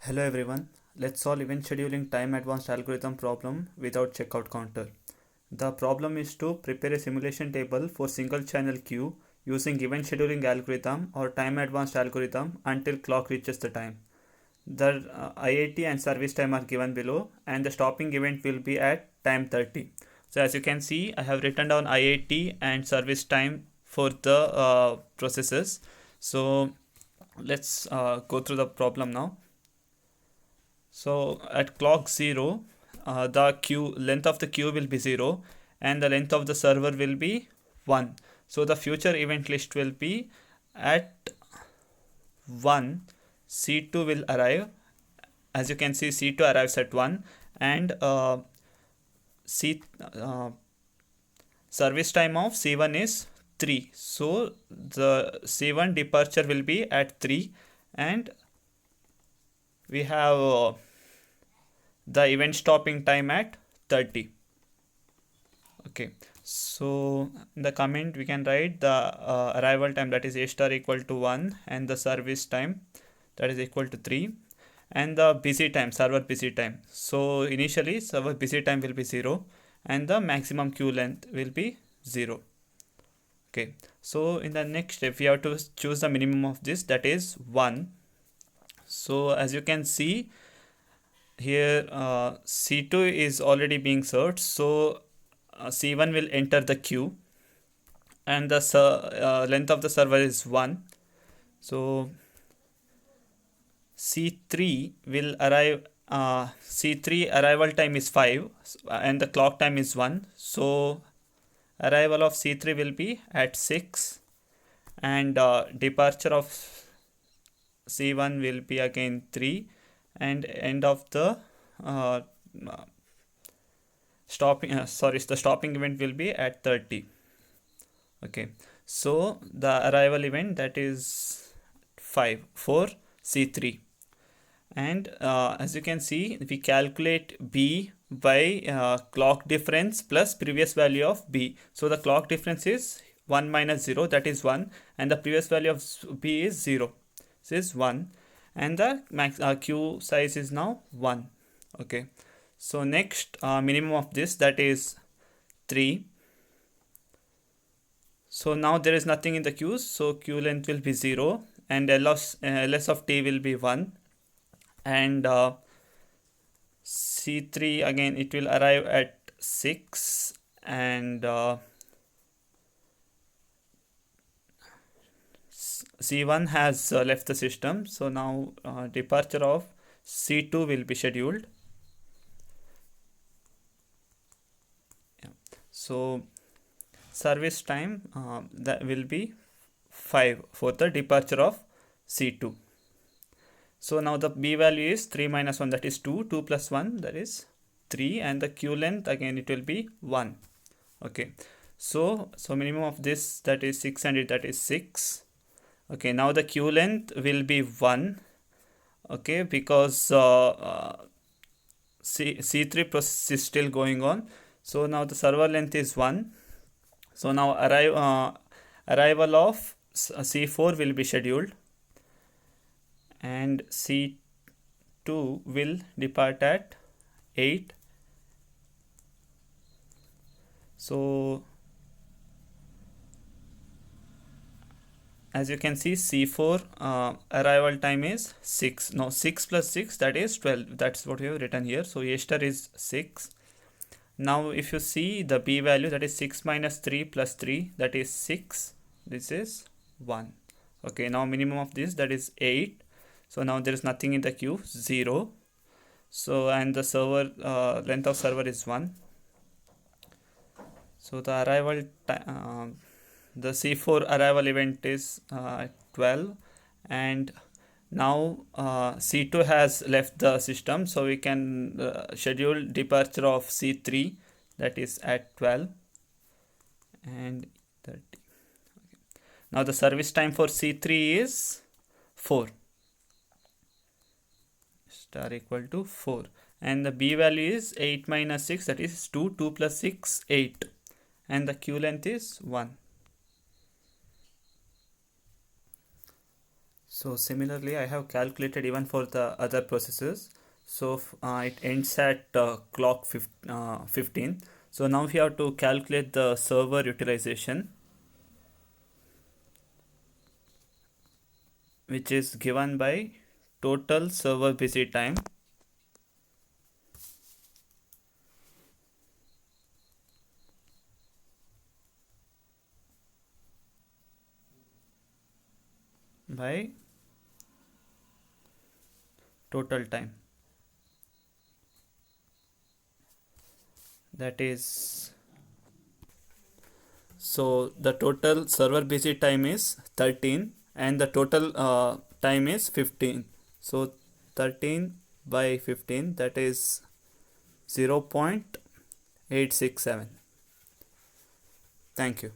Hello everyone, let's solve event scheduling time advanced algorithm problem without checkout counter. The problem is to prepare a simulation table for single channel queue using event scheduling algorithm or time advanced algorithm until clock reaches the time. The IIT and service time are given below and the stopping event will be at time 30. So as you can see, I have written down IIT and service time for the processes. So let's go through the problem now. So at clock 0, the queue length of the queue will be 0 and the length of the server will be 1. So the future event list will be at 1, C2 will arrive. As you can see, C2 arrives at 1 and C service time of C1 is 3. So the C1 departure will be at 3 and we have the event stopping time at 30. Okay, so in the comment we can write the arrival time, that is A star equal to 1, and the service time, that is equal to 3, and the busy time, server busy time. So initially server busy time will be 0 and the maximum queue length will be 0. Okay, so in the next step we have to choose the minimum of this, that is 1. So as you can see here, C2 is already being served, so C1 will enter the queue and the length of the server is 1. So C3 will arrive, C3 arrival time is 5 and the clock time is 1. So arrival of C3 will be at 6 and departure of C1 will be again 3 and end of the the stopping event will be at 30. Okay, so the arrival event, that is 5 for C3, and as you can see we calculate B by clock difference plus previous value of B. So the clock difference is 1 minus 0, that is 1, and the previous value of B is 0, this is 1, and the max queue size is now 1. Okay, so next minimum of this, that is 3. So now there is nothing in the queues, so queue length will be 0 and ls of t will be 1, and C3 again it will arrive at 6 and C1 has left the system. So now departure of C2 will be scheduled. Yeah. So service time that will be 5 for the departure of C2. So now the B value is 3 minus 1, that is 2, 2 plus 1, that is 3, and the queue length again it will be 1. Okay, so minimum of this, that is 600, that is 6. Okay, now the queue length will be 1. Okay, because C3 process is still going on. So now the server length is 1. So now arrival of C4 will be scheduled and C2 will depart at 8. So as you can see, C4 arrival time is 6. Now 6 plus 6, that is 12. That's what we have written here. So A star is 6. Now if you see the B value, that is 6 minus 3 plus 3, that is 6. This is 1. Okay, now minimum of this, that is 8. So now there is nothing in the queue, 0. So and the server length of server is 1. So the arrival the C4 arrival event is 12, and now C2 has left the system, so we can schedule departure of C3, that is at 12 and 30. Okay. Now the service time for C3 is 4, star equal to 4, and the B value is 8 minus 6, that is 2, 2 plus 6, 8, and the queue length is 1. So similarly, I have calculated even for the other processes. So it ends at clock 15. So now we have to calculate the server utilization, which is given by total server busy time by total time. That is, so the total server busy time is 13 and the total time is 15. So 13 by 15, that is 0.867. Thank you.